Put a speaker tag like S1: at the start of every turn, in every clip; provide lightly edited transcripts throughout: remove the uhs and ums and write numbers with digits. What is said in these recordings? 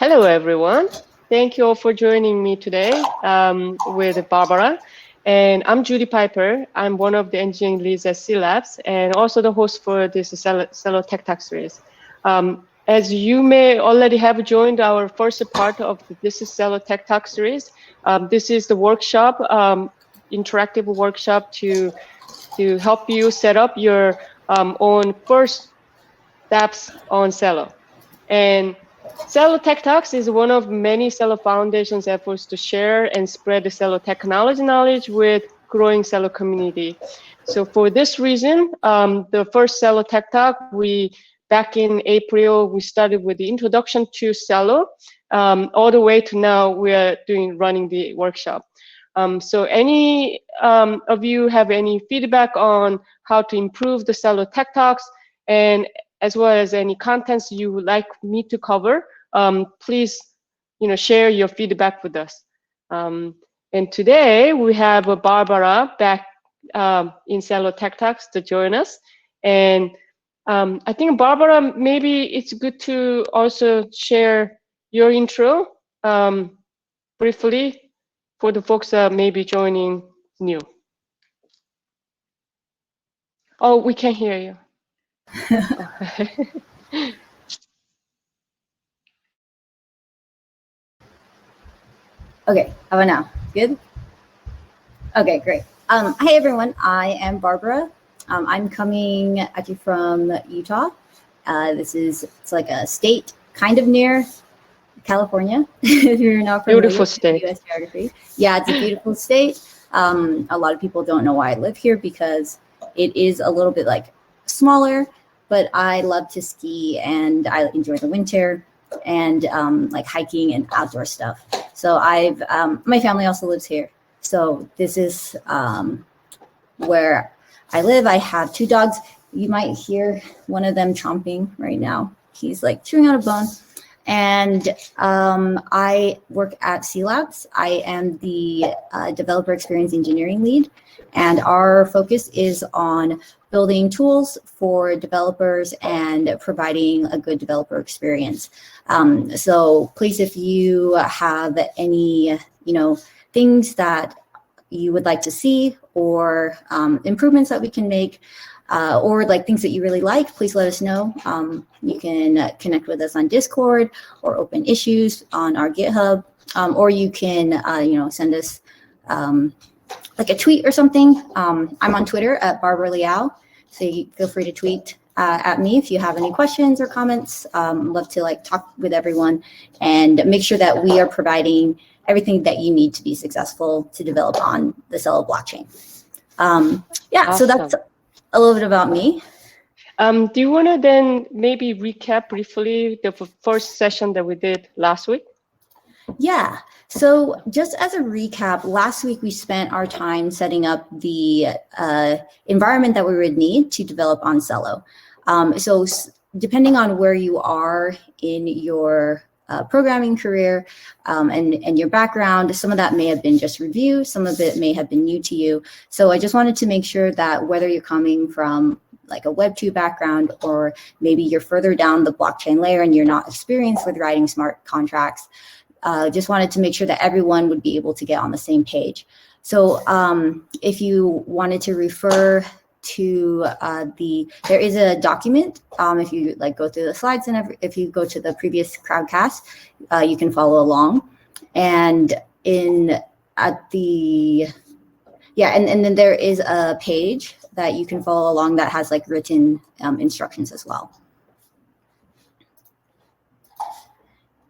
S1: Hello, everyone. Thank you all for joining me today with Barbara. And I'm Judy Piper. I'm one of the engineering leads at DAapps and also the host for this Celo Tech Talk series. As you may already have joined our first part of this is Celo Tech Talk series. This is the workshop, interactive workshop to help you set up your own first DApps on Celo. And Celo Tech Talks is one of many Celo Foundation's efforts to share and spread the Celo technology knowledge with growing Celo community. So for this reason, the first Celo Tech Talk, back in April, we started with the introduction to Celo, all the way to now we are running the workshop. So any of you have any feedback on how to improve the Celo Tech Talks, and as well as any contents you would like me to cover, please share your feedback with us. And today we have Barbara back in Celo Tech Talks to join us. And I think, Barbara, maybe it's good to also share your intro briefly for the folks that may be joining new. Oh, we can hear you.
S2: Okay, how about now? Good? Okay, great. Hi, everyone. I am Barbara. I'm coming at you from Utah. It's like a state kind of near California, if you're not familiar
S1: Beautiful
S2: with
S1: state.
S2: US geography. Yeah, it's a beautiful state. A lot of people don't know why I live here because it is a little bit like smaller, but I love to ski and I enjoy the winter and like hiking and outdoor stuff. So my family also lives here. So this is where I live. I have 2 dogs. You might hear one of them chomping right now. He's like chewing on a bone. And I work at DAapps. I am the developer experience engineering lead. And our focus is on building tools for developers and providing a good developer experience. So please, if you have any, things that you would like to see or improvements that we can make, or like things that you really like, please let us know. You can connect with us on Discord or open issues on our GitHub, or you can, send us like a tweet or something. I'm on Twitter at Barbara Liao, so you feel free to tweet at me if you have any questions or comments. Love to like talk with everyone and make sure that we are providing everything that you need to be successful to develop on the Celo blockchain. Yeah, awesome. So that's a little bit about me.
S1: Do you want to then maybe recap briefly the first session that we did last week?
S2: Yeah. So just as a recap, last week we spent our time setting up the environment that we would need to develop on Celo. So depending on where you are in your programming career and your background, some of that may have been just review, some of it may have been new to you. So I just wanted to make sure that whether you're coming from like a Web 2 background, or maybe you're further down the blockchain layer and you're not experienced with writing smart contracts, just wanted to make sure that everyone would be able to get on the same page. So if you wanted to refer to there is a document, if you like go through the slides, and if you go to the previous Crowdcast, you can follow along. And and then there is a page that you can follow along that has like written instructions as well.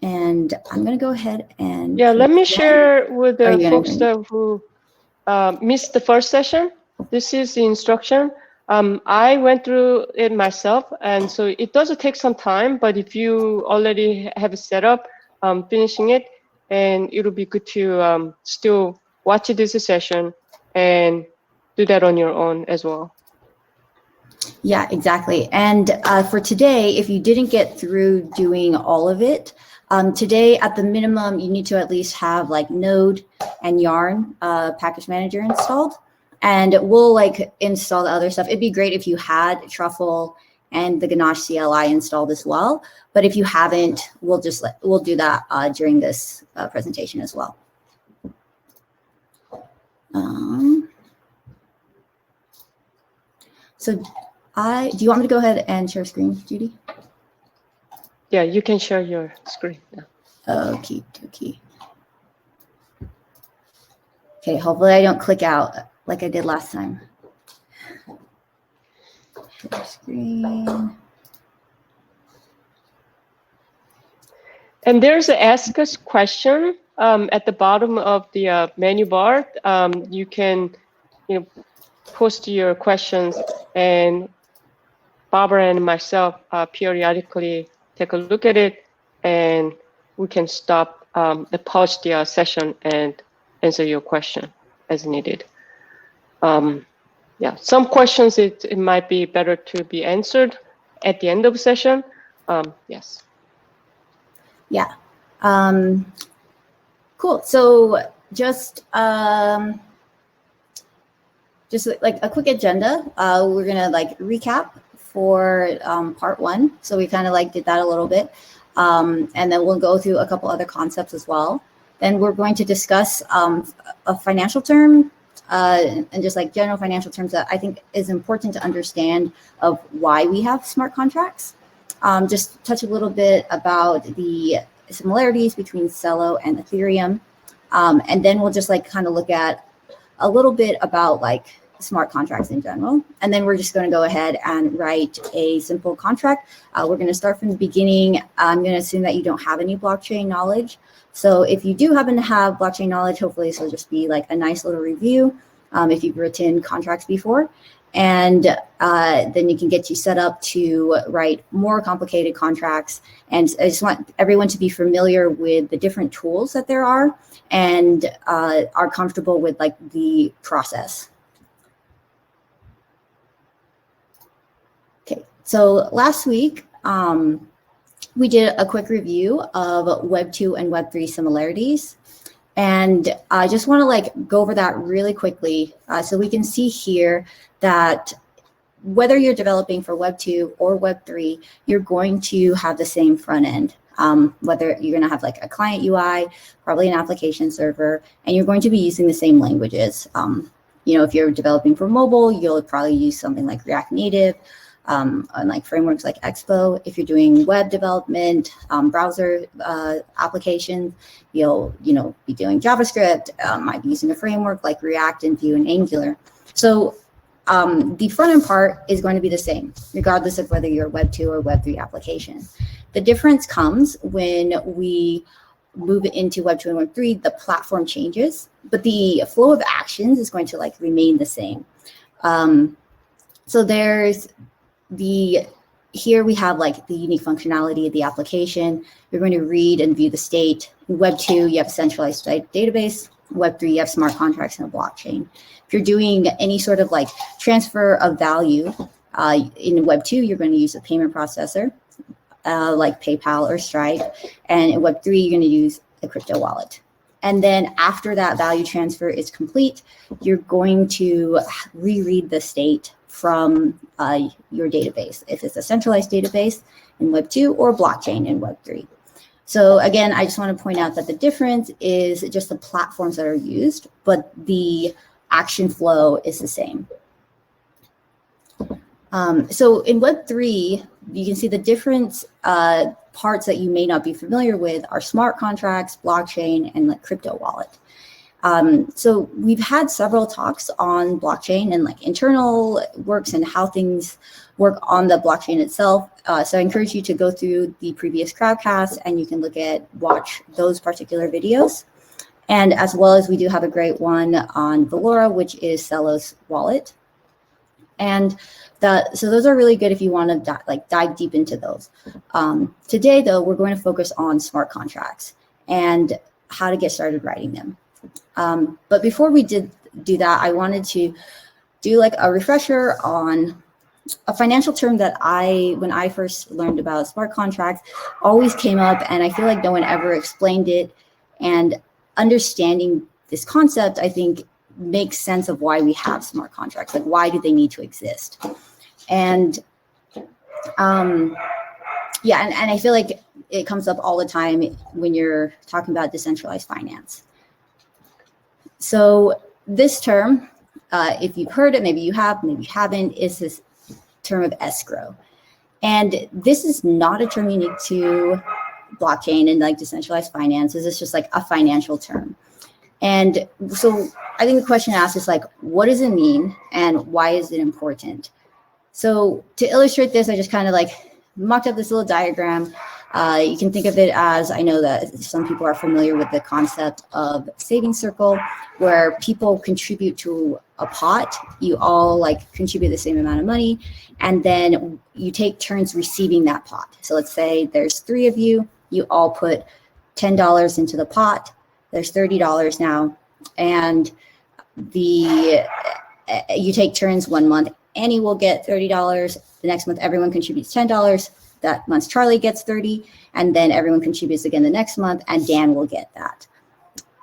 S2: And I'm going to go ahead and...
S1: Yeah, let me share with the folks who missed the first session. This is the instruction. I went through it myself, and so it does take some time, but if you already have it set up, finishing it, and it'll be good to still watch this session and do that on your own as well.
S2: Yeah, exactly. And for today, if you didn't get through doing all of it, today at the minimum, you need to at least have like Node and Yarn package manager installed. And we'll like install the other stuff. It'd be great if you had Truffle and the Ganache CLI installed as well. But if you haven't, we'll do that during this presentation as well. So do you want me to go ahead and share screen, Judy?
S1: Yeah, you can share your screen now.
S2: Okay. Okay, hopefully I don't click out like I did last time. Share screen.
S1: And there's an ask us question at the bottom of the menu bar. You can, post your questions, and Barbara and myself periodically take a look at it, and we can stop pause the session and answer your question as needed. Yeah, some questions it might be better to be answered at the end of the session. Yes.
S2: Yeah. Cool. So just like a quick agenda. We're gonna like recap for part one. So we kind of like did that a little bit. And then we'll go through a couple other concepts as well. Then we're going to discuss a financial term and just like general financial terms that I think is important to understand of why we have smart contracts. Just touch a little bit about the similarities between Celo and Ethereum. And then we'll just like kind of look at a little bit about like smart contracts in general. And then we're just going to go ahead and write a simple contract. We're going to start from the beginning. I'm going to assume that you don't have any blockchain knowledge. So if you do happen to have blockchain knowledge, hopefully this will just be like a nice little review if you've written contracts before. And then you can get you set up to write more complicated contracts. And I just want everyone to be familiar with the different tools that there are and are comfortable with like the process. Okay, so last week, we did a quick review of Web 2 and Web 3 similarities. And I just want to like go over that really quickly so we can see here that whether you're developing for Web 2 or Web 3, you're going to have the same front end. Whether you're going to have like a client UI, probably an application server, and you're going to be using the same languages. If you're developing for mobile, you'll probably use something like React Native, and like frameworks like Expo. If you're doing web development, browser applications, you'll be doing JavaScript, might be using a framework like React and Vue and Angular. So the front end part is going to be the same, regardless of whether you're a Web 2 or Web 3 application. The difference comes when we move it into Web 2 and Web 3, the platform changes, but the flow of actions is going to like remain the same. So there's here we have like the unique functionality of the application. You're going to read and view the state. In Web 2, you have a centralized database. Web 3, you have smart contracts and a blockchain. If you're doing any sort of like transfer of value in Web 2, you're going to use a payment processor like PayPal or Stripe. And in Web 3, you're going to use a crypto wallet. And then after that value transfer is complete, you're going to reread the state from your database, if it's a centralized database in Web 2 or blockchain in Web 3. So again, I just want to point out that the difference is just the platforms that are used, but the action flow is the same. So in Web 3, you can see the different parts that you may not be familiar with are smart contracts, blockchain, and like crypto wallet. So we've had several talks on blockchain and like internal works and how things work on the blockchain itself. So I encourage you to go through the previous crowdcasts and you can watch those particular videos. And as well as we do have a great one on Valora, which is Celo's wallet. And so those are really good if you want to dive deep into those. Today, though, we're going to focus on smart contracts and how to get started writing them. But before we do that, I wanted to do like a refresher on a financial term that when I first learned about smart contracts, always came up, and I feel like no one ever explained it. And understanding this concept, I think, makes sense of why we have smart contracts. Like, why do they need to exist? And Yeah, and I feel like it comes up all the time when you're talking about decentralized finance. So this term, if you've heard it, maybe you have, maybe you haven't, is this term of escrow. And this is not a term unique to blockchain and like decentralized finance. This is just like a financial term. And so I think the question asked is like, what does it mean and why is it important? So to illustrate this, I just kind of like mocked up this little diagram. You can think of it as, I know that some people are familiar with the concept of saving circle, where people contribute to a pot. You all like contribute the same amount of money, and then you take turns receiving that pot. So let's say there's 3 of you, you all put $10 into the pot. There's $30 now, and you take turns 1 month. Annie will get $30. The next month, everyone contributes $10. That month, Charlie gets 30, and then everyone contributes again the next month, and Dan will get that.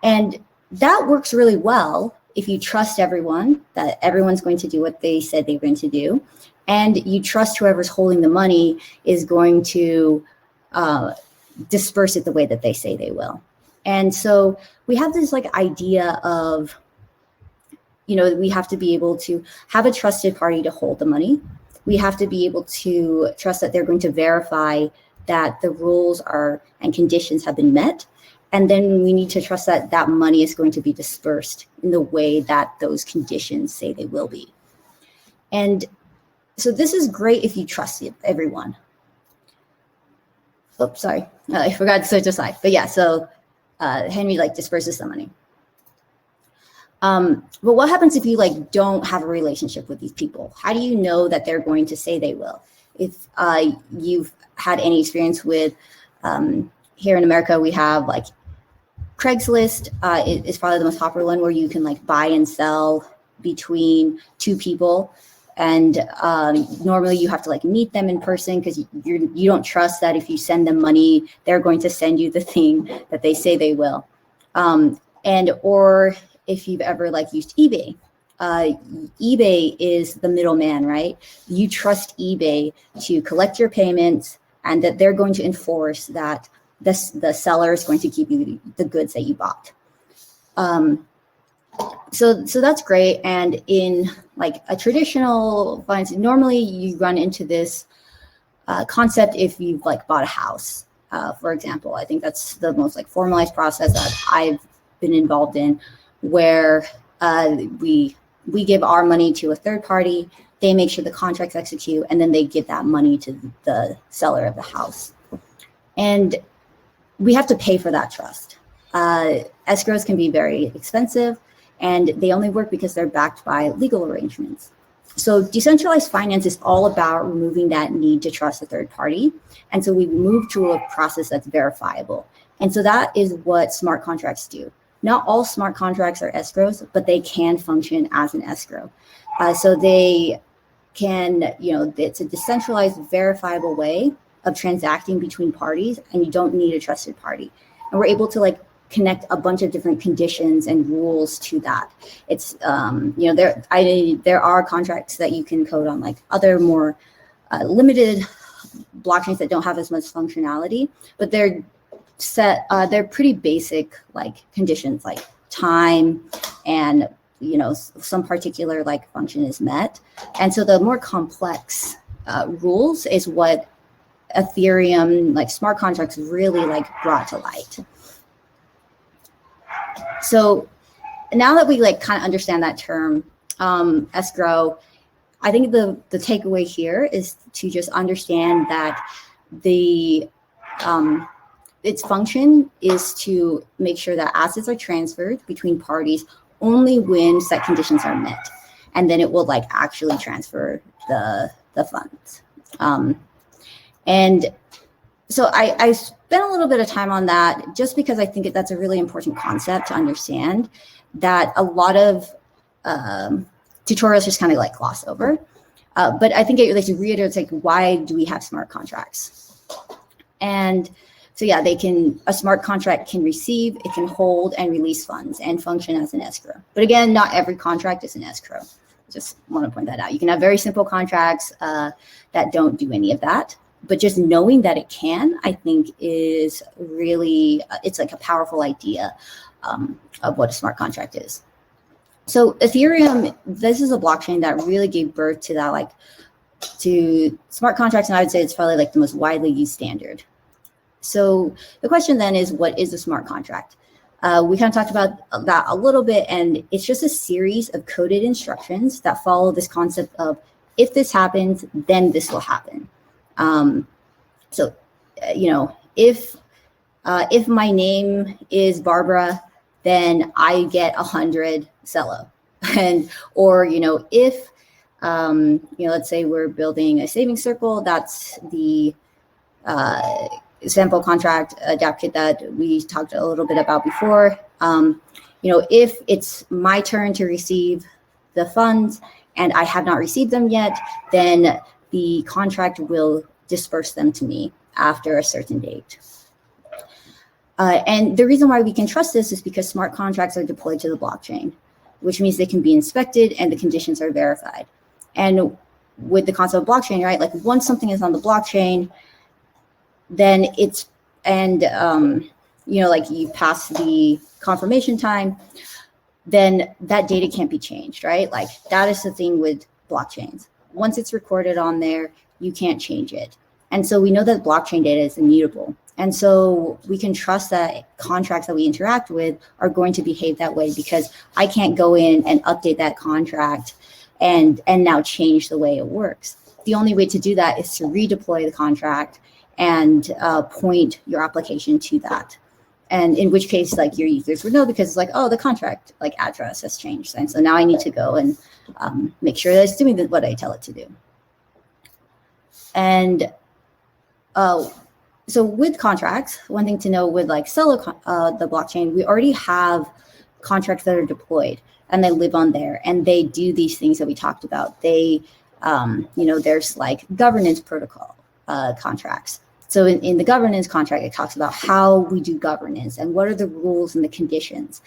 S2: And that works really well if you trust everyone, that everyone's going to do what they said they were going to do, and you trust whoever's holding the money is going to disperse it the way that they say they will. And so we have this like idea of, you know, we have to be able to have a trusted party to hold the money. We have to be able to trust that they're going to verify that the rules are and conditions have been met. And then we need to trust that that money is going to be dispersed in the way that those conditions say they will be. And so this is great if you trust everyone. Oops, sorry, I forgot to switch a slide. But yeah, so Henry like disperses the money. But what happens if you like don't have a relationship with these people? How do you know that they're going to say they will? If you've had any experience with, here in America, we have like Craigslist is probably the most popular one, where you can like buy and sell between 2 people. And normally you have to like meet them in person, because you don't trust that if you send them money, they're going to send you the thing that they say they will. Or if you've ever like used eBay, eBay is the middleman, right? You trust eBay to collect your payments and that they're going to enforce that the seller is going to give you the goods that you bought. So that's great. And in like a traditional finance, normally you run into this concept if you've like bought a house, for example. I think that's the most like formalized process that I've been involved in, where we give our money to a third party, they make sure the contracts execute, and then they give that money to the seller of the house. And we have to pay for that trust. Escrows can be very expensive, and they only work because they're backed by legal arrangements. So decentralized finance is all about removing that need to trust a third party. And so we move to a process that's verifiable. And so that is what smart contracts do. Not all smart contracts are escrows, but they can function as an escrow. So they can, you know, it's a decentralized, verifiable way of transacting between parties, and you don't need a trusted party. And we're able to like connect a bunch of different conditions and rules to that. It's, you know, there are contracts that you can code on like other more limited blockchains that don't have as much functionality, but they're pretty basic like conditions, like time and, you know, some particular like function is met. And so the more complex rules is what Ethereum, like smart contracts, really like brought to light. So now that we like kind of understand that term, escrow, I think the takeaway here is to just understand that its function is to make sure that assets are transferred between parties only when set conditions are met, and then it will like actually transfer the funds. And so I spent a little bit of time on that just because I think that's a really important concept to understand, that a lot of tutorials just kind of like gloss over. But I think it like reiterates like, why do we have smart contracts? And so yeah, a smart contract can receive, it can hold and release funds and function as an escrow. But again, not every contract is an escrow. Just want to point that out. You can have very simple contracts that don't do any of that. But just knowing that it can, I think, is really, it's like a powerful idea of what a smart contract is. So Ethereum, this is a blockchain that really gave birth to that, like, to smart contracts, and I would say it's probably like the most widely used standard. So the question then is, what is a smart contract? We kind of talked about that a little bit, and it's just a series of coded instructions that follow this concept of, if this happens, then this will happen. So, you know, if my name is Barbara, then I get 100 Celo. And, or, you know, if, you know, let's say we're building a savings circle, that's the sample contract DApp kit that we talked a little bit about before. You know, if it's my turn to receive the funds and I have not received them yet, then the contract will disperse them to me after a certain date. And the reason why we can trust this is because smart contracts are deployed to the blockchain, which means they can be inspected and the conditions are verified. And with the concept of blockchain, right, like once something is on the blockchain, then it's, and, you know, like you pass the confirmation time, then that data can't be changed, right? Like that is the thing with blockchains. Once it's recorded on there, you can't change it. And so we know that blockchain data is immutable. And so we can trust that contracts that we interact with are going to behave that way, because I can't go in and update that contract and now change the way it works. The only way to do that is to redeploy the contract and point your application to that. And in which case, like, your users would know, because it's like, oh, the contract like address has changed. And so now I need to go and make sure that it's doing what I tell it to do. And so with contracts, one thing to know with like Celo, the blockchain, we already have contracts that are deployed and they live on there and they do these things that we talked about. They, you know, there's like governance protocol contracts. So in the governance contract, it talks about how we do governance and what are the rules and the conditions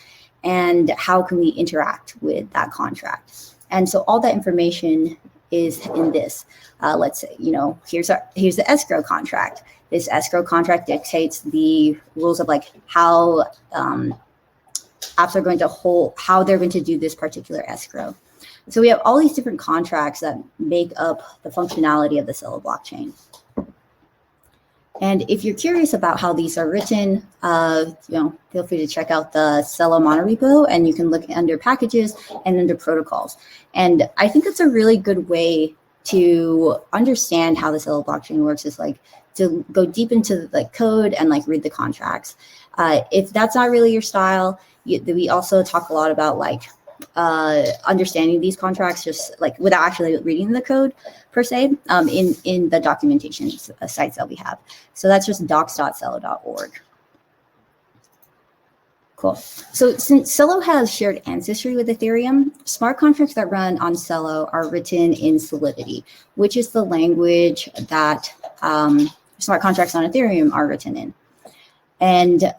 S2: and how can we interact with that contract. And so all that information is in this. Let's say, you know, here's the escrow contract. This escrow contract dictates the rules of like how apps are going to hold, how they're going to do this particular escrow. So we have all these different contracts that make up the functionality of the Celo blockchain. And if you're curious about how these are written, you know, feel free to check out the Celo monorepo, and you can look under packages and under protocols. And I think that's a really good way to understand how the Celo blockchain works, is like to go deep into the code and like read the contracts. If that's not really your style, we also talk a lot about like understanding these contracts just like without actually reading the code per se in the documentation sites that we have. So that's just docs.celo.org. Cool. So since Celo has shared ancestry with Ethereum, smart contracts that run on Celo are written in Solidity, which is the language that smart contracts on Ethereum are written in. And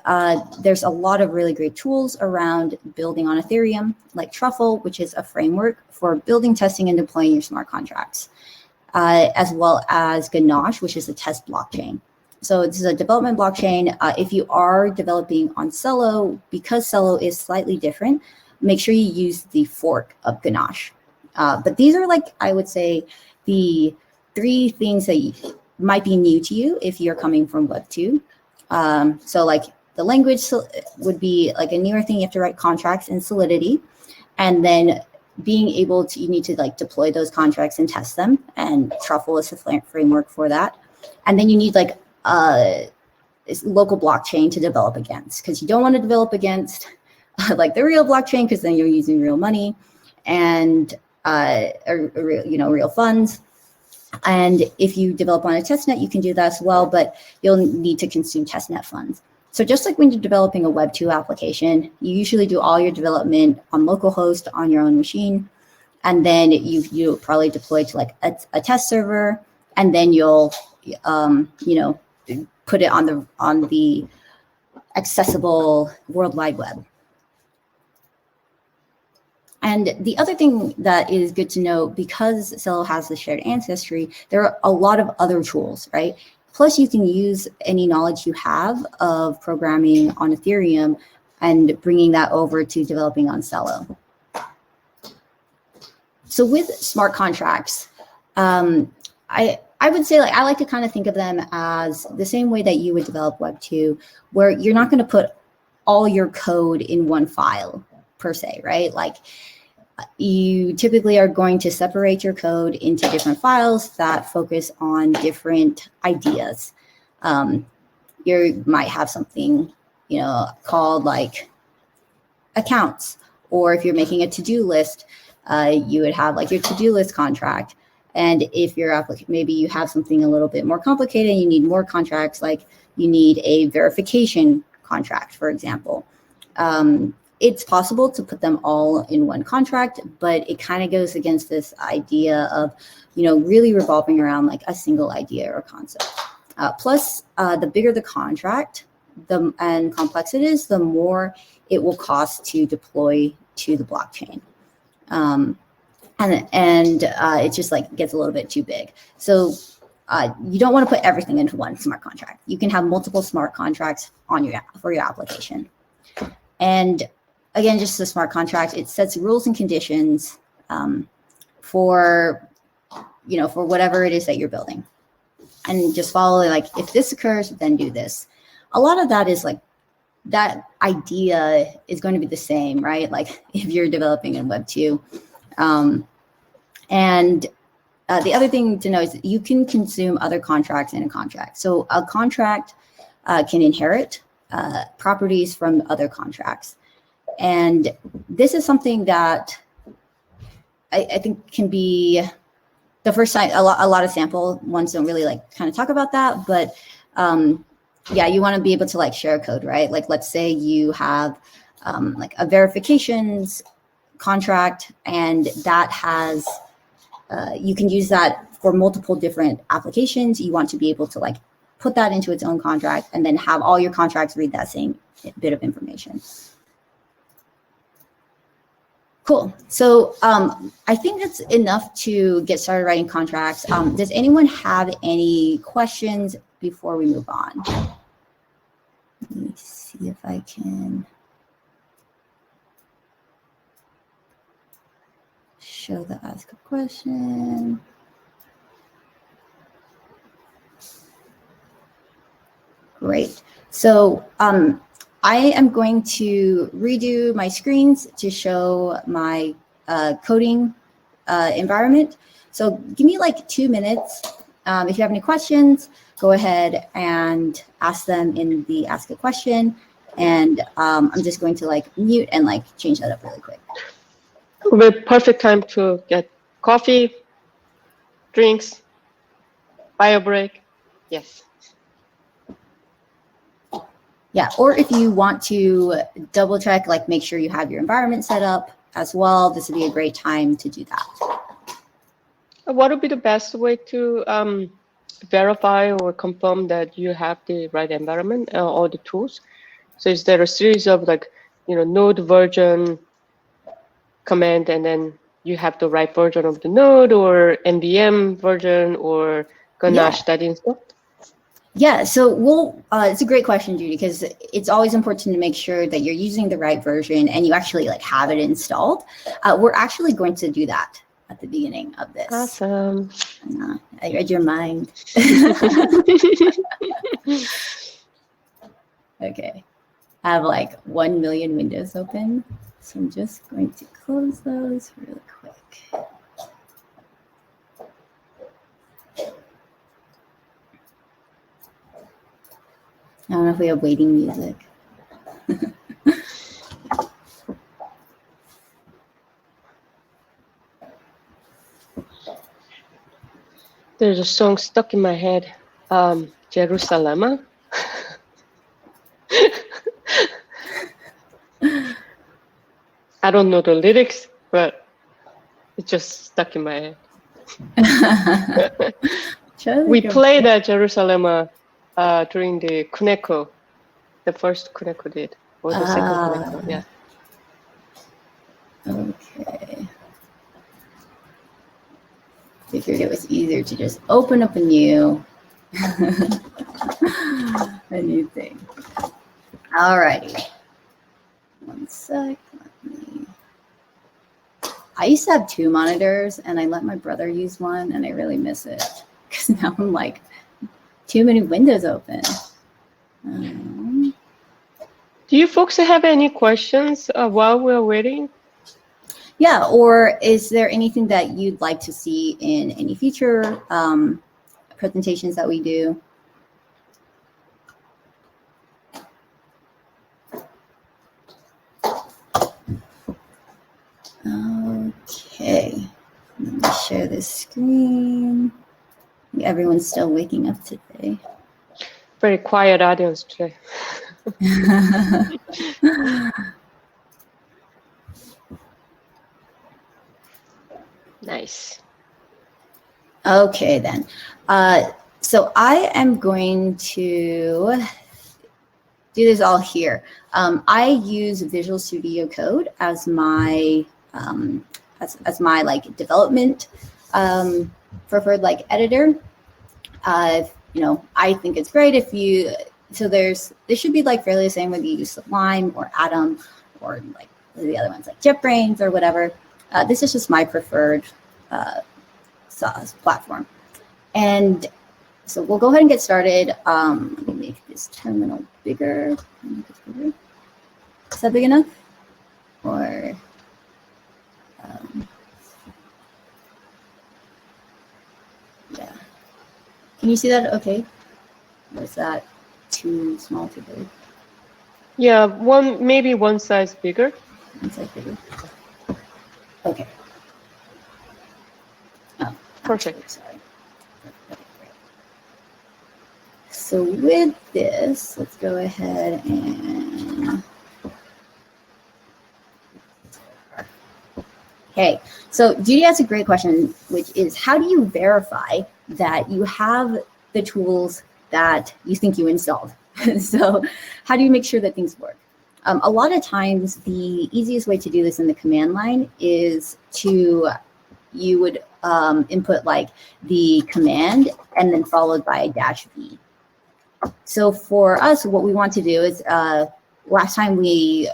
S2: there's a lot of really great tools around building on Ethereum, like Truffle, which is a framework for building, testing, and deploying your smart contracts, as well as Ganache, which is a test blockchain. So this is a development blockchain. If you are developing on Celo, because Celo is slightly different, make sure you use the fork of Ganache. But these are like, I would say, the 3 things that might be new to you if you're coming from Web 2. So like the language would be like a newer thing. You have to write contracts in Solidity, and then being able to, you need to like deploy those contracts and test them. And Truffle is the framework for that. And then you need like local blockchain to develop against, because you don't want to develop against like the real blockchain, because then you're using real money and real funds. And if you develop on a testnet, you can do that as well, but you'll need to consume testnet funds. So just like when you're developing a Web 2 application, you usually do all your development on localhost on your own machine, and then you probably deploy to like a test server, and then you'll put it on the accessible World Wide Web. And the other thing that is good to know, because Celo has the shared ancestry, there are a lot of other tools, right? Plus, you can use any knowledge you have of programming on Ethereum and bringing that over to developing on Celo. So with smart contracts, I would say, like, I like to kind of think of them as the same way that you would develop Web 2, where you're not going to put all your code in one file per se, right? Like, you typically are going to separate your code into different files that focus on different ideas. You might have something, you know, called like accounts, or if you're making a to-do list, you would have like your to-do list contract. And if your application, maybe you have something a little bit more complicated, you need more contracts, like you need a verification contract, for example. It's possible to put them all in one contract, but it kind of goes against this idea of, you know, really revolving around like a single idea or concept. Plus, the bigger the contract and complex it is, the more it will cost to deploy to the blockchain. And it just like gets a little bit too big. So you don't want to put everything into one smart contract. You can have multiple smart contracts on for your application. And again, just a smart contract, it sets rules and conditions for, you know, for whatever it is that you're building. And just follow, like, if this occurs, then do this. A lot of that is like, that idea is going to be the same, right? Like if you're developing in Web 2. And the other thing to know is that you can consume other contracts in a contract. So a contract can inherit properties from other contracts. And this is something that I think can be the first time. A lot of sample ones don't really like kind of talk about that, but yeah, you want to be able to like share code, right? Like, let's say you have like a verifications contract, and that has you can use that for multiple different applications. You want to be able to like put that into its own contract and then have all your contracts read that same bit of information. Cool. So I think that's enough to get started writing contracts. Does anyone have any questions before we move on? Let me see if I can show the ask a question. Great. So I am going to redo my screens to show my coding environment. So give me like 2 minutes. If you have any questions, go ahead and ask them in the ask a question. And I'm just going to like mute and like change that up really quick.
S1: With perfect time to get coffee, drinks, bio break. Yes.
S2: Yeah, or if you want to double check, like make sure you have your environment set up as well, this would be a great time to do that.
S1: What would be the best way to verify or confirm that you have the right environment or the tools? So is there a series of like, you know, node version command, and then you have the right version of the node, or NVM version, or Ganache that install?
S2: Yeah, so we'll, it's a great question, Judy, because it's always important to make sure that you're using the right version and you actually like have it installed. We're actually going to do that at the beginning of this.
S1: Awesome.
S2: I read your mind. Okay, I have like 1 million windows open, so I'm just going to close those really quick. I don't know if we have waiting music.
S1: There's a song stuck in my head, Jerusalem. I don't know the lyrics, but it's just stuck in my head. We played at Jerusalem during the Kuneko, the first Kuneko did, or the second Kuneko, yeah.
S2: Okay. figured it was easier to just open up a new thing. All righty. One sec. I used to have 2 monitors, and I let my brother use one, and I really miss it because now I'm like, too many windows open.
S1: Do you folks have any questions while we're waiting?
S2: Yeah, or is there anything that you'd like to see in any future presentations that we do? Okay, let me share this screen. Everyone's still waking up today.
S1: Very quiet audience today. Nice.
S2: Okay, then. So I am going to do this all here. I use Visual Studio Code as my as my like development preferred like editor. You know, I think it's great if you. So this should be like fairly the same whether you use Sublime or Atom or like the other ones like JetBrains or whatever. This is just my preferred platform. And so we'll go ahead and get started. Let me make this terminal bigger. Is that big enough? Or yeah. Can you see that? Okay. Or is that too small, too big?
S1: Yeah, maybe one size bigger.
S2: One size bigger. Okay. Oh,
S1: perfect.
S2: Sorry. Okay, great. So with this, let's go ahead and. Okay, so Judy asked a great question, which is how do you verify that you have the tools that you think you installed? So how do you make sure that things work? A lot of times the easiest way to do this in the command line is you would input like the command and then followed by a -v. So for us, what we want to do is last time we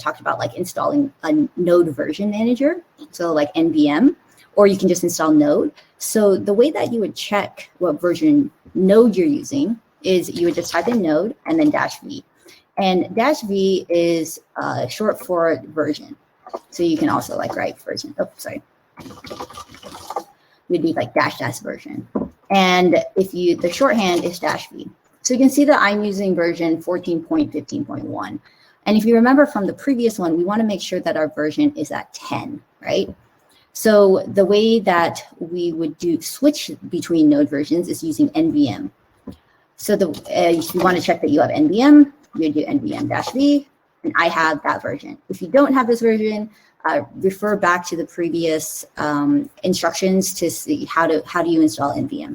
S2: talked about like installing a node version manager, so like NVM, or you can just install node. So the way that you would check what version node you're using is you would just type in node and then -v. And -v is short for version. So you can also like write version. Oh, sorry. We'd be like -- version. And if the shorthand is -v. So you can see that I'm using version 14.15.1. And if you remember from the previous one, we want to make sure that our version is at 10, right? So the way that we would switch between node versions is using NVM. So if you want to check that you have NVM, you do NVM -v, and I have that version. If you don't have this version, refer back to the previous instructions to see how do you install NVM.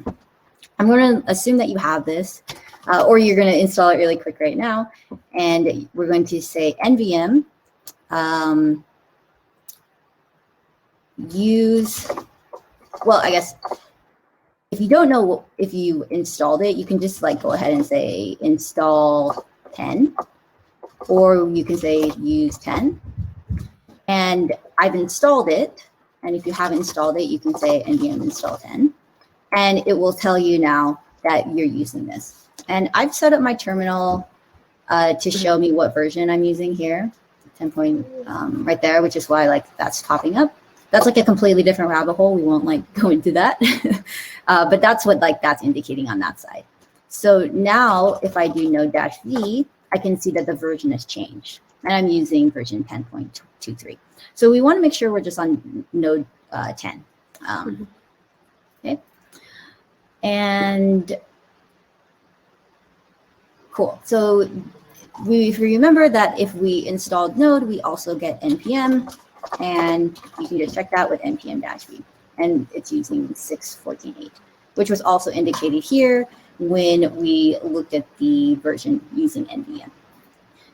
S2: I'm going to assume that you have this, or you're going to install it really quick right now. And we're going to say NVM well, I guess if you don't know if you installed it, you can just like go ahead and say install 10, or you can say use 10. And I've installed it. And if you haven't installed it, you can say NVM install 10. And it will tell you now that you're using this. And I've set up my terminal to show me what version I'm using here, 10 right there, which is why like that's popping up. That's like a completely different rabbit hole. We won't like go into that, but that's what like that's indicating on that side. So now if I do node -v, I can see that the version has changed, and I'm using version 10.23. So we want to make sure we're just on node 10. Okay, and cool. So if we remember that if we installed node, we also get npm. And you can just check that with npm -v, and it's using 6.14.8, which was also indicated here when we looked at the version using NVM.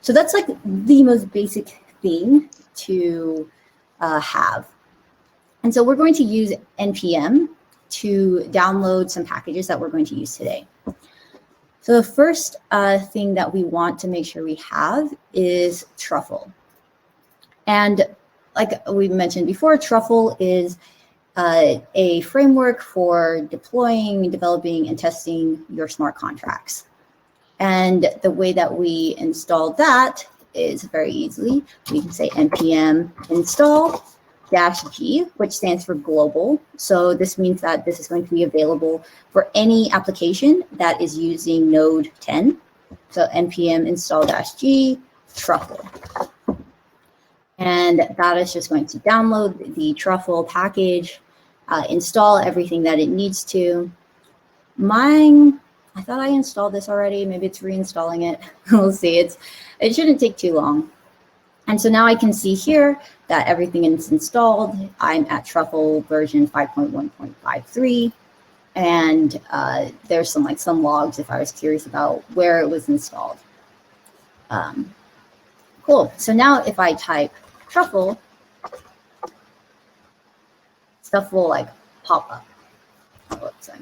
S2: So that's like the most basic thing to have. And so we're going to use npm to download some packages that we're going to use today. So the first thing that we want to make sure we have is Truffle. And like we mentioned before, Truffle is a framework for deploying, developing, and testing your smart contracts. And the way that we install that is very easily. We can say npm install -g, which stands for global. So this means that this is going to be available for any application that is using Node 10. So npm install -g truffle. And that is just going to download the truffle package, install everything that it needs to. Mine, I thought I installed this already. Maybe it's reinstalling it. We'll see. It shouldn't take too long. And so now I can see here that everything is installed. I'm at Truffle version 5.1.53. And there's some logs if I was curious about where it was installed. Cool. So now if I type Truffle, stuff will like pop up. Oh, oops, sorry.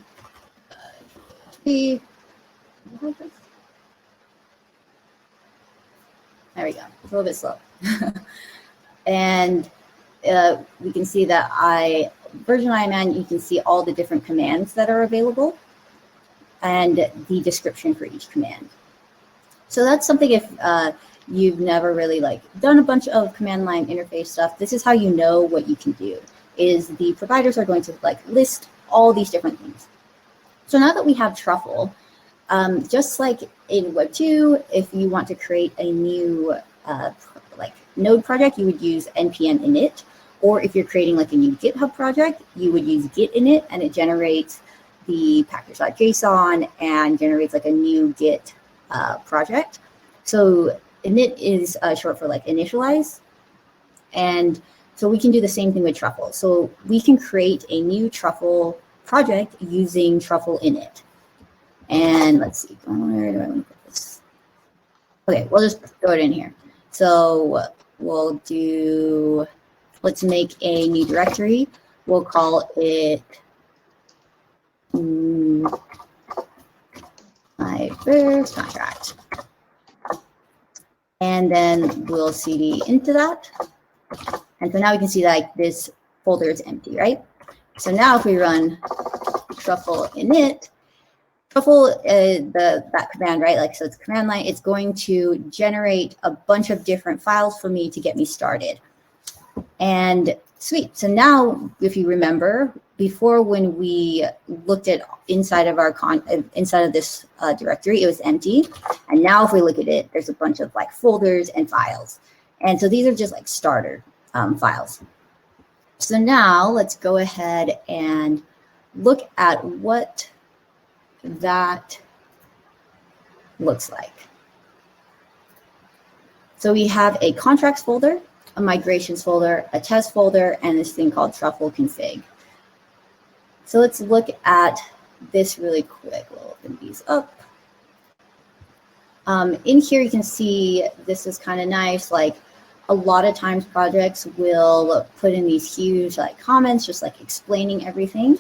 S2: There we go. It's a little bit slow. And we can see that version IMN, you can see all the different commands that are available and the description for each command. So that's something if you've never really done a bunch of command line interface stuff, this is how you know what you can do, is the providers are going to list all these different things. So now that we have Truffle, just like in Web 2, if you want to create a new node project, you would use npm init. Or if you're creating a new GitHub project, you would use git init, and it generates the package.json and generates a new Git project. So init is short for initialize. And so we can do the same thing with Truffle. So we can create a new Truffle project using Truffle init. And let's see, where do I want to put this? Okay, we'll just throw it in here. So we'll do, let's make a new directory. We'll call it my first contract. And then we'll cd into that. And so now we can see that this folder is empty, right? So now if we run truffle init, truffle that command, right? So it's command line, it's going to generate a bunch of different files for me to get me started. And sweet. So now, if you remember, before when we looked at inside of our inside of this directory, it was empty. And now if we look at it, there's a bunch of folders and files. And so these are just starter files. So now let's go ahead and look at what that looks like. So we have a contracts folder, a migrations folder, a test folder, and this thing called truffle config. So let's look at this really quick. We'll open these up. In here, you can see this is kind of nice. A lot of times projects will put in these huge comments, just explaining everything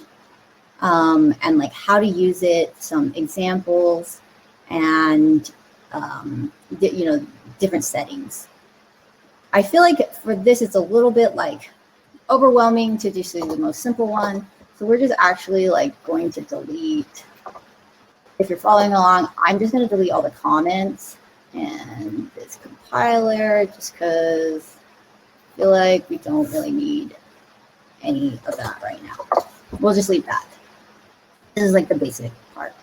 S2: and how to use it, some examples, and different settings. I feel like for this, it's a little bit overwhelming to just do the most simple one. So we're just actually going to delete. If you're following along, I'm just going to delete all the comments and this compiler just because I feel like we don't really need any of that right now. We'll just leave that. This is the basic part.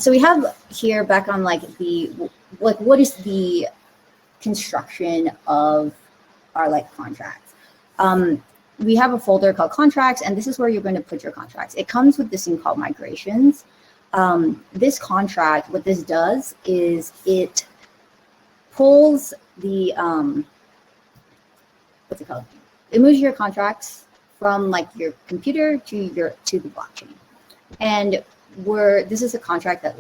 S2: So we have here back on what is the construction of our contracts. We have a folder called contracts, and this is where you're going to put your contracts. It comes with this thing called migrations. This contract, what this does is it pulls the, what's it called? It moves your contracts from your computer to the blockchain. And this is a contract that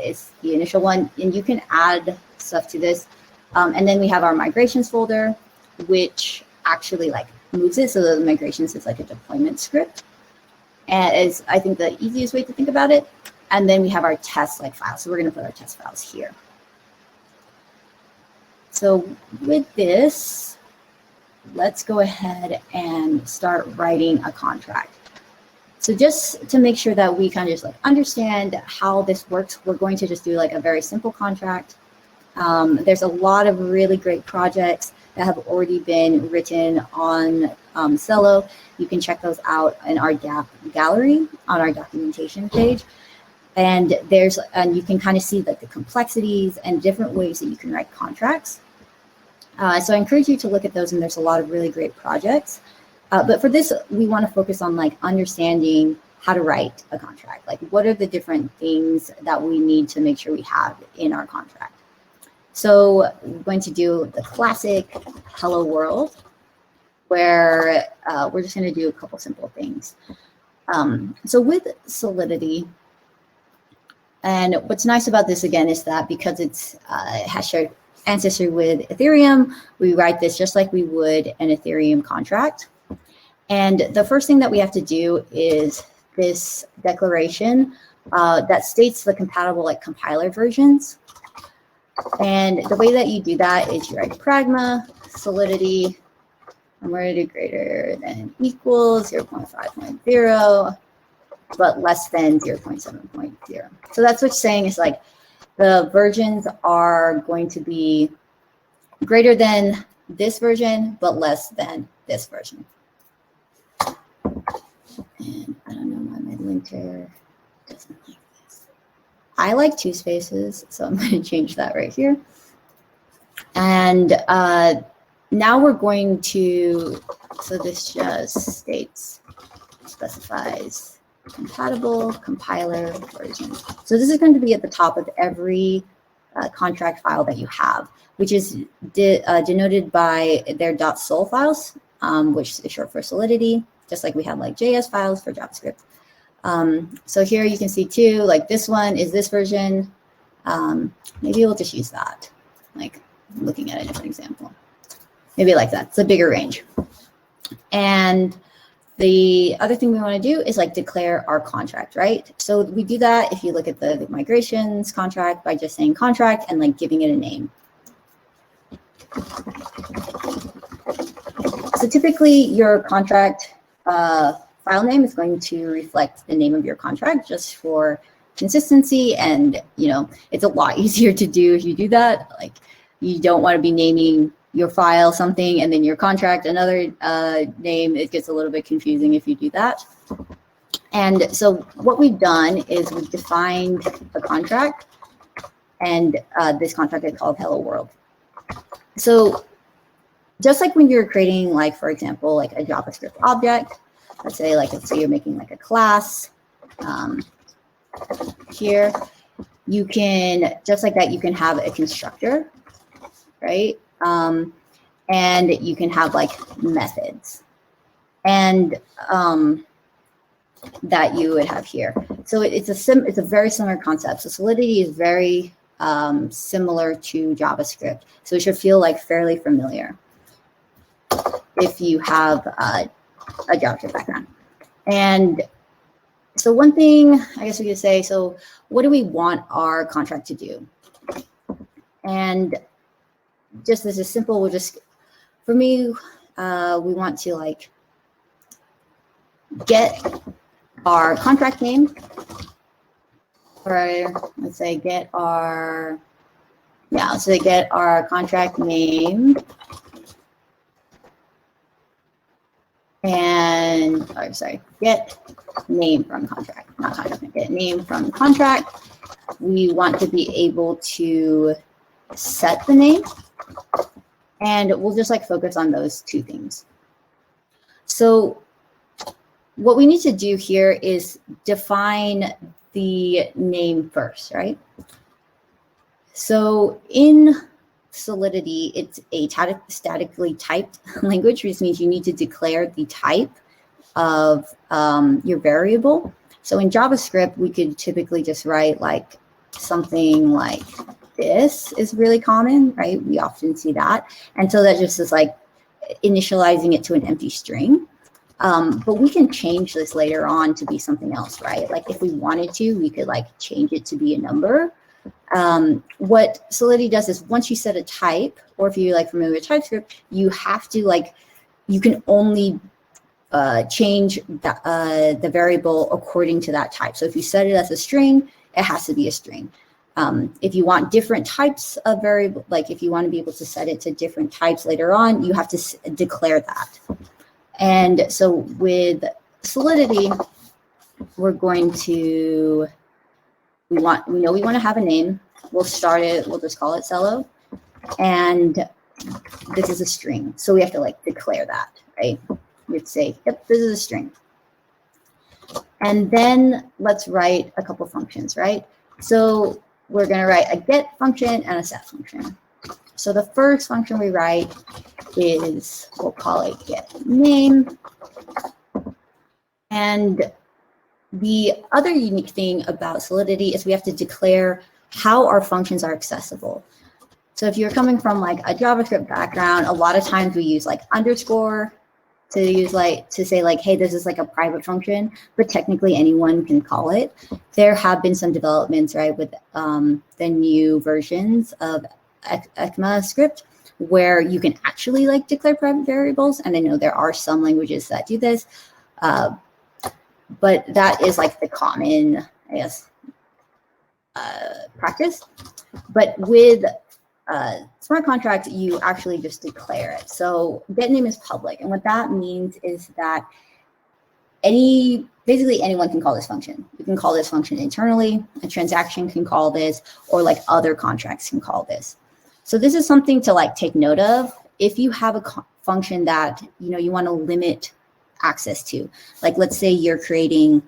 S2: is the initial one, and you can add stuff to this. And then we have our migrations folder, which actually moves it. So the migrations is a deployment script. and is I think the easiest way to think about it. And then we have our test file. So we're going to put our test files here. So with this, let's go ahead and start writing a contract. So just to make sure that we kind of just understand how this works, we're going to just do a very simple contract. There's a lot of really great projects that have already been written on Celo. You can check those out in our DApp gallery on our documentation page. And you can kind of see the complexities and different ways that you can write contracts. So I encourage you to look at those, and there's a lot of really great projects. But for this, we want to focus on understanding how to write a contract. What are the different things that we need to make sure we have in our contract? So we're going to do the classic hello world, where we're just going to do a couple simple things. So with Solidity, and what's nice about this again is that because it has shared ancestry with Ethereum, we write this just like we would an Ethereum contract. And the first thing that we have to do is this declaration that states the compatible compiler versions. And the way that you do that is you write pragma solidity, and we're going to do greater than equals 0.5.0, but less than 0.7.0. So that's what's saying is the versions are going to be greater than this version, but less than this version. And I don't know why my linter doesn't like this. I like 2 spaces, so I'm going to change that right here. And now we're going to, so this just states, specifies compatible compiler version. So this is going to be at the top of every contract file that you have, which is denoted by their .sol files, which is short for Solidity, just like we have JS files for JavaScript. So here you can see too, this one is this version. Maybe we'll just use that, looking at a different example. Maybe like that, it's a bigger range. And the other thing we want to do is declare our contract, right? So we do that if you look at the migrations contract by just saying contract and giving it a name. So typically your contract file name is going to reflect the name of your contract just for consistency. And, it's a lot easier to do if you do that. You don't want to be naming your file something and then your contract another name. It gets a little bit confusing if you do that. And so what we've done is we've defined a contract, and this contract is called Hello World. So just like when you're creating, for example, a JavaScript object, let's say you're making a class here, you can, just like that, you can have a constructor, right? And you can have methods, and that you would have here. So it's a very similar concept. So Solidity is very similar to JavaScript. So it should feel fairly familiar if you have a JavaScript background. And so one thing I guess we could say, so what do we want our contract to do? And just as a simple, for me, we want to get our contract name, or let's say get our contract name, and get name from contract, not contract name, get name from contract. We want to be able to set the name, and we'll just focus on those 2 things. So what we need to do here is define the name first, right? So in Solidity, it's a statically typed language, which means you need to declare the type of your variable. So in JavaScript, we could typically just write something like this is really common, right? We often see that. And so that just is initializing it to an empty string. But we can change this later on to be something else, right? Like if we wanted to, we could like change it to be a number. What Solidity does is once you set a type, or if you're like familiar with TypeScript, you have to like, you can only change the variable according to that type. So if you set it as a string, it has to be a string. If you want different types of variable, like if you want to be able to set it to different types later on, you have to declare that. And so with Solidity, we're going to, we know we want to have a name. We'll start it, we'll just call it Celo. And this is a string. So we have to like declare that, right? We have to say, yep, this is a string. And then let's write a couple functions, right? So we're going to write a get function and a set function. So the first function we write is, we'll call it get name. And the other unique thing about Solidity is we have to declare how our functions are accessible. So if you're coming from like a JavaScript background, a lot of times we use like underscore to use like to say like, hey, this is like a private function, but technically anyone can call it. There have been some developments, right, with the new versions of ECMAScript where you can actually like declare private variables. And I know there are some languages that do this, but that is like the common, I guess, practice. But with smart contract, you actually just declare it. So get name is public. And what that means is that basically anyone can call this function. You can call this function internally, a transaction can call this, or like other contracts can call this. So this is something to like take note of. If you have a function that, you know, you want to limit access to, like let's say you're creating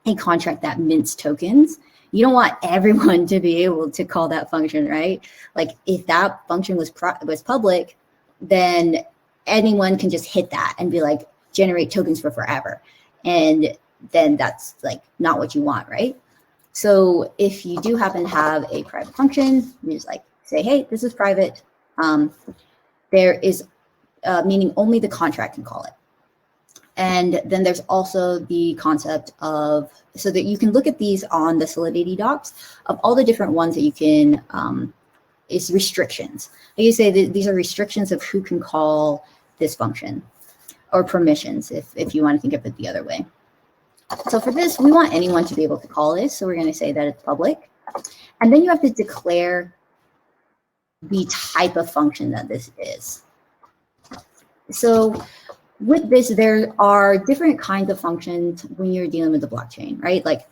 S2: a contract that mints tokens, you don't want everyone to be able to call that function, right? Like if that function was public, then anyone can just hit that and be like, generate tokens for forever. And then that's like not what you want, right? So if you do happen to have a private function, you just like say, hey, this is private. There is meaning only the contract can call it. And then there's also the concept of, so that you can look at these on the Solidity docs of all the different ones that you can, is restrictions. Like you say, these are restrictions of who can call this function, or permissions if you want to think of it the other way. So for this, we want anyone to be able to call this. So we're going to say that it's public. And then you have to declare the type of function that this is. So with this, there are different kinds of functions when you're dealing with the blockchain, right? Like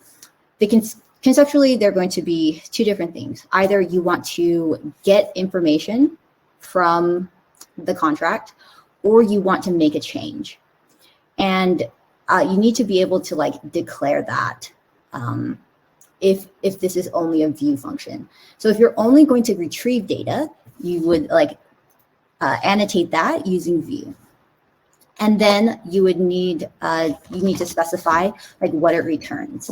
S2: they can conceptually, they're going to be two different things. Either you want to get information from the contract, or you want to make a change. And you need to be able to like declare that if this is only a view function. So if you're only going to retrieve data, you would like annotate that using view. And then you would need, you need to specify like what it returns.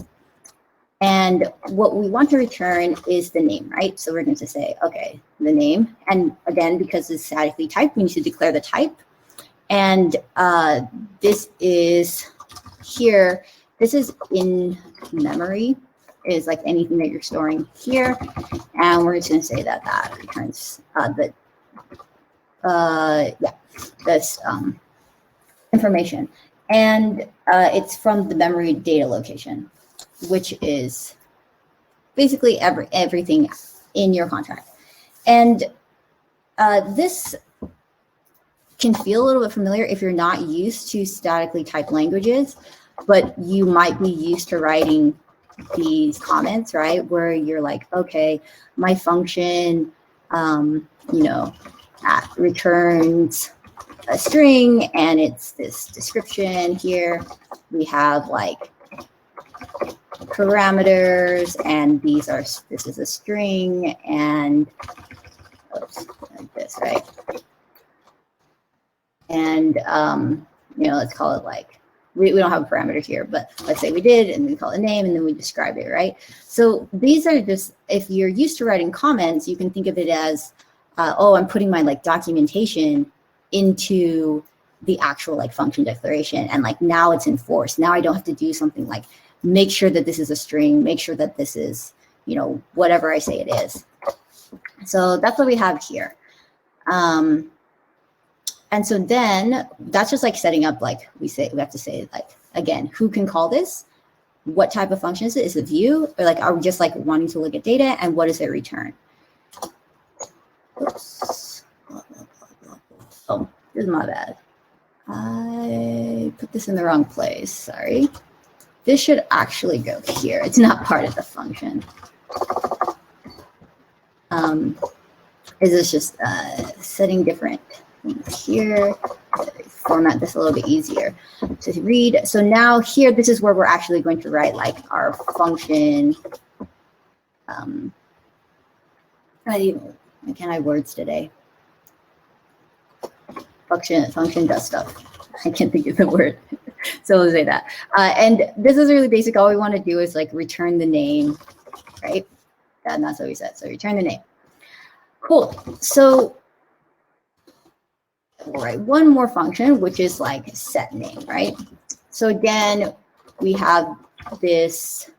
S2: And what we want to return is the name, right? So we're going to say, okay, the name. And again, because it's statically typed, we need to declare the type. And this is here, this is in memory, is like anything that you're storing here. And we're just going to say that that returns this information. And it's from the memory data location, which is basically everything in your contract. And this can feel a little bit familiar if you're not used to statically typed languages, but you might be used to writing these comments, right? Where you're like, okay, my function, you know, returns a string, and it's this description here. We have like parameters, and this is a string, and oops, like this, right? And you know, let's call it like, we don't have parameters here, but let's say we did, and we call it a name, and then we describe it, right? So these are just, if you're used to writing comments, you can think of it as, oh, I'm putting my like documentation into the actual like function declaration. And like now it's enforced. Now I don't have to do something like make sure that this is a string, make sure that this is, you know, whatever I say it is. So that's what we have here. And so then that's just like setting up, like we have to say like, again, who can call this? What type of function is it? Is it view? Or like, are we just like wanting to look at data, and what does it return? Oops. Oh, this is my bad. I put this in the wrong place, sorry. This should actually go here. It's not part of the function. Is this just setting different things here? Format this a little bit easier to read. So now here, this is where we're actually going to write like our function. Can I words today? Function does stuff. I can't think of the word. So we'll say that. And this is really basic. All we want to do is like return the name, right? And that's what we said. So return the name. Cool. So we'll write one more function, which is like set name, right? So again, we have this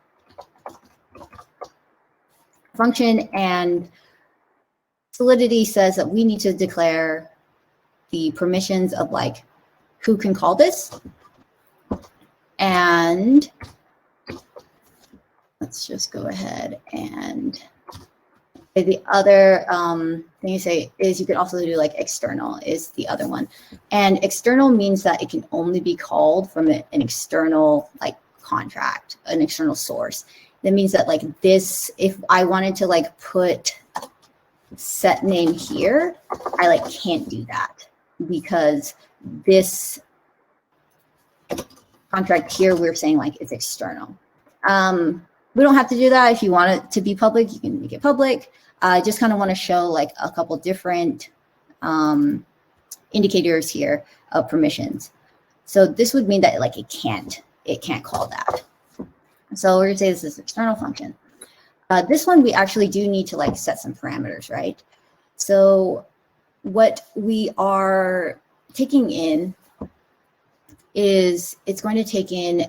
S2: function, and Solidity says that we need to declare the permissions of like who can call this. And let's just go ahead and the other thing you say is you can also do like external is the other one. And external means that it can only be called from an external like contract, an external source. That means that like this, if I wanted to like put set name here, I like can't do that because this contract here, we're saying like it's external. We don't have to do that. If you want it to be public, you can make it public. I just kind of want to show like a couple different indicators here of permissions. So this would mean that like it can't call that. So we're gonna say this is external function. This one we actually do need to like set some parameters, right? So what we are taking in is it's going to take in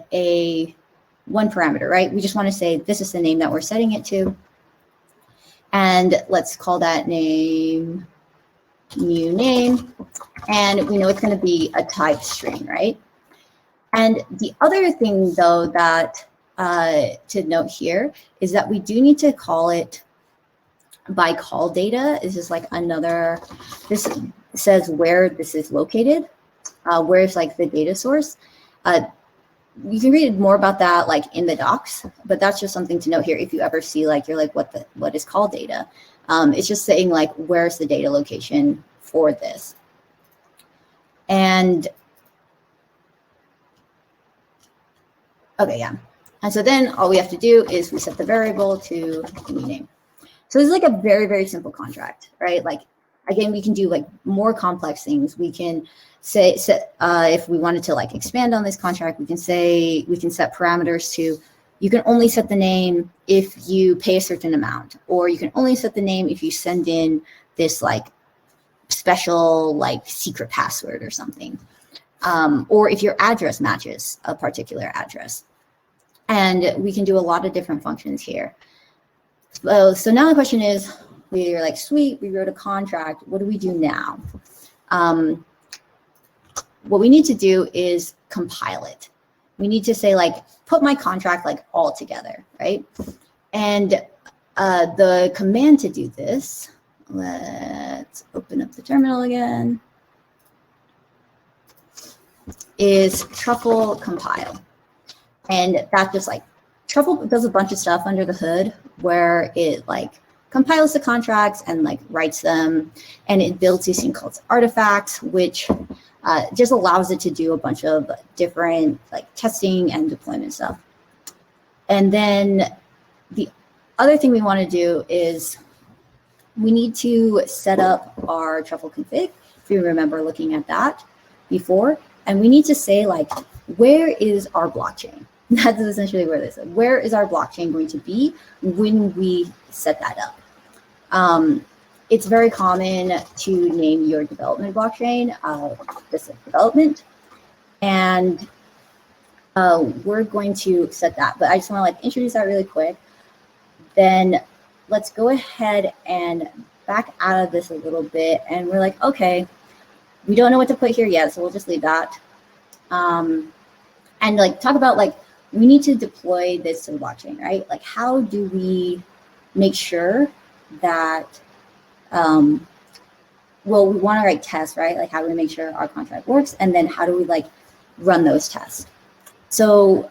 S2: one parameter, right? We just want to say this is the name that we're setting it to. And let's call that name new name. And we know it's going to be a type string, right? And the other thing though that to note here is that we do need to call it by call data. Is just like another, this says where this is located, where's like the data source. You can read more about that like in the docs, but that's just something to note here. If you ever see like, you're like, what is call data? It's just saying like, where's the data location for this? And okay, yeah. And so then all we have to do is we set the variable to new name. So this is like a very, very simple contract, right? Like, again, we can do like more complex things. We can if we wanted to like expand on this contract, we can set parameters to, you can only set the name if you pay a certain amount, or you can only set the name if you send in this like special like secret password or something, or if your address matches a particular address. And we can do a lot of different functions here. So now the question is, we're like, sweet, we wrote a contract. What do we do now? What we need to do is compile it. We need to say like, put my contract like all together, right? And the command to do this, let's open up the terminal again, is truffle compile. And that just like, truffle does a bunch of stuff under the hood where it like compiles the contracts and like writes them, and it builds these things called artifacts, which just allows it to do a bunch of different like testing and deployment stuff. And then the other thing we want to do is we need to set up our truffle config, if you remember looking at that before, and we need to say like, where is our blockchain? That's essentially where this is. Where is our blockchain going to be when we set that up? it's very common to name your development blockchain this development, and we're going to set that. But I just want to like introduce that really quick. Then let's go ahead and back out of this a little bit, and we're like, okay, we don't know what to put here yet, so we'll just leave that. And like talk about like we need to deploy this to the blockchain, right? Like how do we make sure that well, we want to write tests, right? Like how do we make sure our contract works, and then how do we like run those tests? So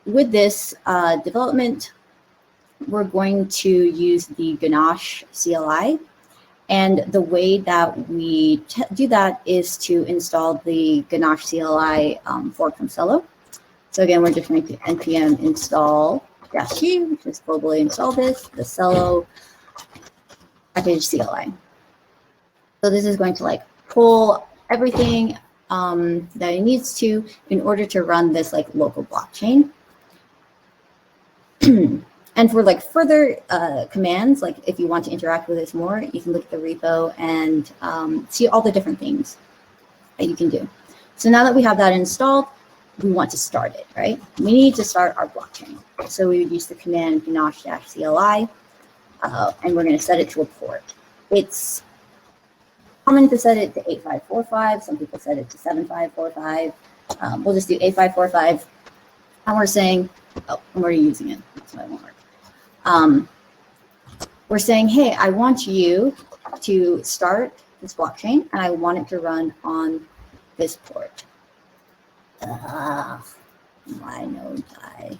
S2: with this development, we're going to use the Ganache CLI. And the way that we do that is to install the Ganache CLI fork from Celo. So again, we're just going to npm install -g, which is globally install this, the Celo package CLI. So this is going to like pull everything that it needs to in order to run this like local blockchain. And for like further commands, like if you want to interact with this more, you can look at the repo and see all the different things that you can do. So now that we have that installed, we want to start it, right? We need to start our blockchain. So we would use the command ganache-cli, and we're going to set it to a port. It's common to set it to 8545. Some people set it to 7545. We'll just do 8545. And we're saying, oh, I'm already using it. That's why it won't work. We're saying, hey, I want you to start this blockchain, and I want it to run on this port. Why no die?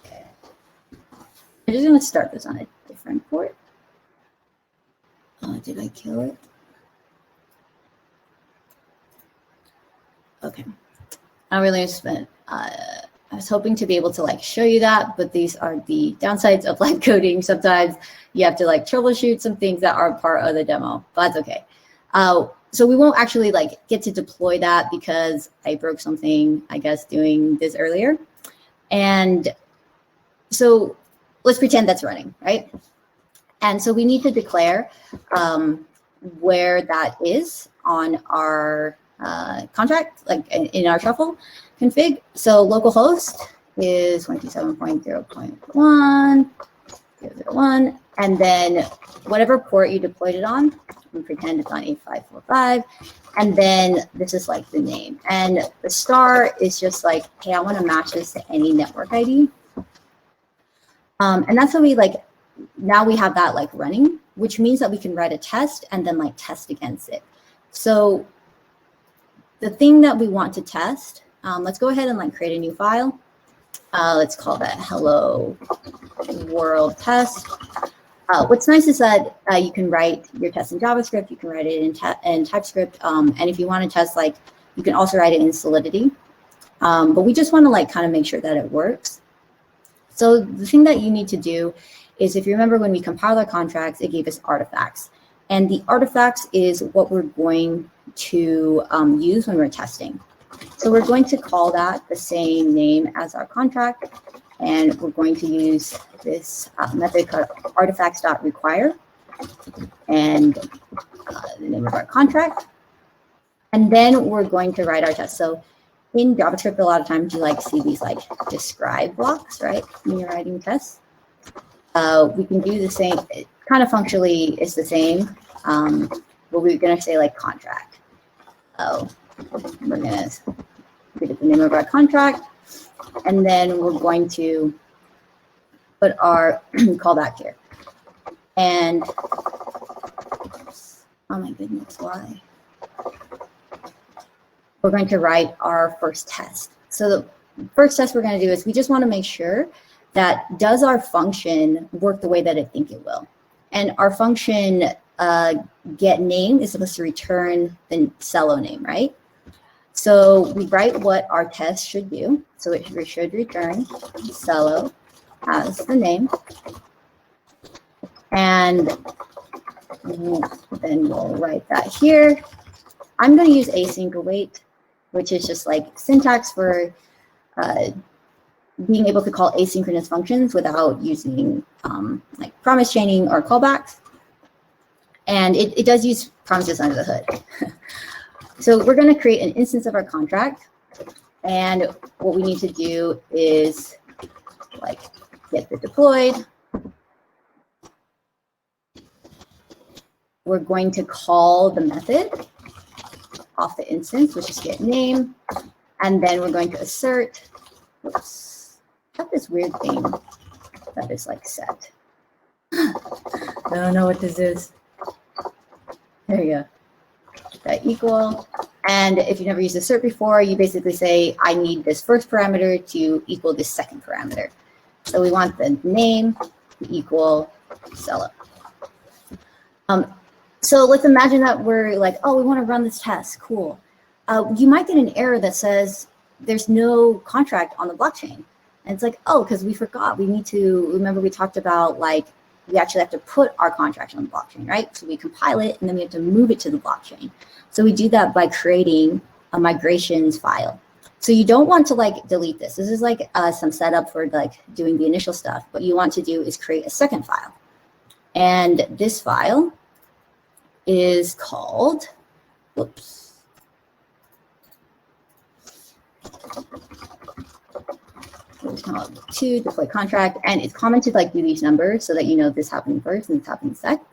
S2: Okay. I'm just going to start this on a different port. Did I kill it? Okay. I really spent. I was hoping to be able to like show you that, but these are the downsides of live coding. Sometimes you have to like troubleshoot some things that aren't part of the demo, but that's okay. So we won't actually like get to deploy that because I broke something, I guess, doing this earlier. And so let's pretend that's running, right? And so we need to declare where that is on our contract, like in our truffle config. So localhost is 127.0.1.0.1, and then whatever port you deployed it on, we pretend it's on 8545, and then this is like the name, and the star is just like, hey, I want to match this to any network ID, and that's how we like. Now we have that like running, which means that we can write a test and then like test against it. So the thing that we want to test, let's go ahead and like create a new file. Let's call that hello world test. What's nice is that you can write your test in JavaScript, you can write it in TypeScript, and if you want to test, like you can also write it in Solidity. But we just want to like kind of make sure that it works. So the thing that you need to do is, if you remember when we compiled our contracts, it gave us artifacts. And the artifacts is what we're going to use when we're testing. So we're going to call that the same name as our contract. And we're going to use this method called artifacts.require and the name of our contract. And then we're going to write our test. So in JavaScript, a lot of times you like see these like describe blocks, right? When you're writing tests. We can do the same, it kind of functionally is the same, but we're going to say like contract. We're going to give it the name of our contract, and then we're going to put our callback here. And, oh my goodness, why? We're going to write our first test. So the first test we're going to do is we just want to make sure that does our function work the way that I think it will. And our function get name is supposed to return the Celo name, right? So we write what our test should do. So it should return Celo as the name. And then we'll write that here. I'm going to use async await, which is just like syntax for being able to call asynchronous functions without using like promise chaining or callbacks. And it does use promises under the hood. So we're going to create an instance of our contract. And what we need to do is like get the deployed. We're going to call the method off the instance, which is get name. And then we're going to assert, whoops, I have this weird thing that is like set. I don't know what this is. There you go. That equal. And if you've never used assert before, you basically say, I need this first parameter to equal this second parameter. So we want the name to equal Celo. So let's imagine that we're like, oh, we want to run this test. Cool. You might get an error that says there's no contract on the blockchain. And it's like, oh, because we forgot. We need to, remember we talked about like, we actually have to put our contract on the blockchain, right? So we compile it and then we have to move it to the blockchain. So we do that by creating a migrations file. So you don't want to like delete this. This is like some setup for like doing the initial stuff. What you want to do is create a second file. And this file is called, whoops. It's called to deploy contract, and it's common to like do these numbers so that you know this happening first and this happening second.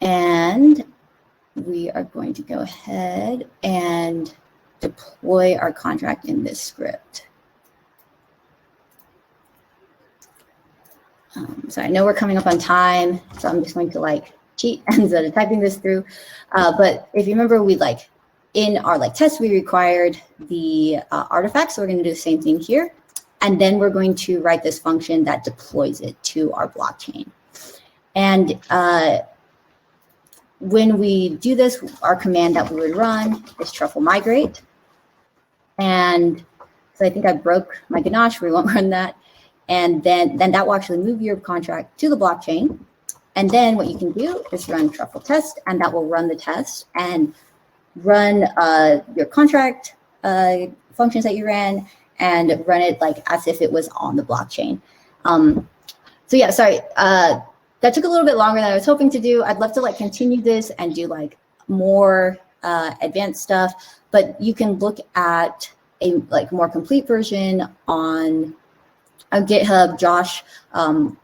S2: And we are going to go ahead and deploy our contract in this script. So I know we're coming up on time, so I'm just going to like cheat instead of typing this through. But if you remember, we like in our like test, we required the artifacts. So we're going to do the same thing here. And then we're going to write this function that deploys it to our blockchain. And when we do this, our command that we would run is truffle migrate. And so I think I broke my ganache. We won't run that. And then that will actually move your contract to the blockchain. And then what you can do is run truffle test, and that will run the test and run your contract functions that you ran and run it like as if it was on the blockchain. So yeah, sorry, that took a little bit longer than I was hoping to do. I'd love to like continue this and do like more advanced stuff, but you can look at a like more complete version on GitHub. Josh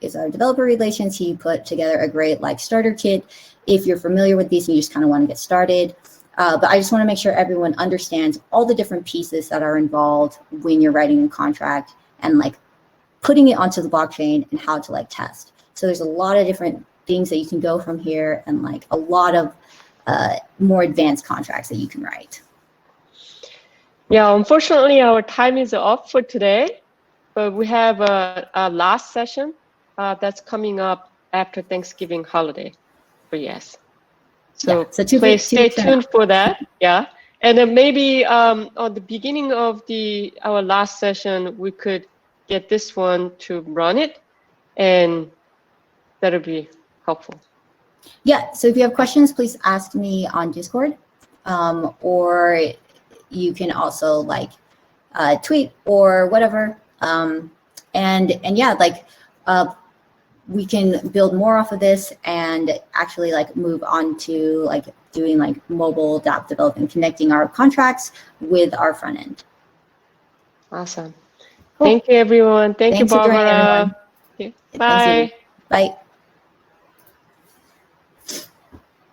S2: is our developer relations. He put together a great like starter kit. If you're familiar with these and you just kind of want to get started. But I just want to make sure everyone understands all the different pieces that are involved when you're writing a contract and like putting it onto the blockchain and how to like test. So there's a lot of different things that you can go from here and like a lot of more advanced contracts that you can write.
S1: Yeah, unfortunately, our time is up for today, but we have a last session that's coming up after Thanksgiving holiday for yes. So,
S2: yeah, so
S1: please stay tuned for that. Yeah, and then maybe on the beginning of our last session, we could get this one to run it, and that'll be helpful.
S2: Yeah. So if you have questions, please ask me on Discord, or you can also like tweet or whatever. And yeah, like we can build more off of this and actually like move on to like doing like mobile DApp development, connecting our contracts with our front end.
S1: Awesome. Cool. Thank you, everyone. Thank you, Barbara.
S2: Okay.
S1: Bye.
S2: Bye.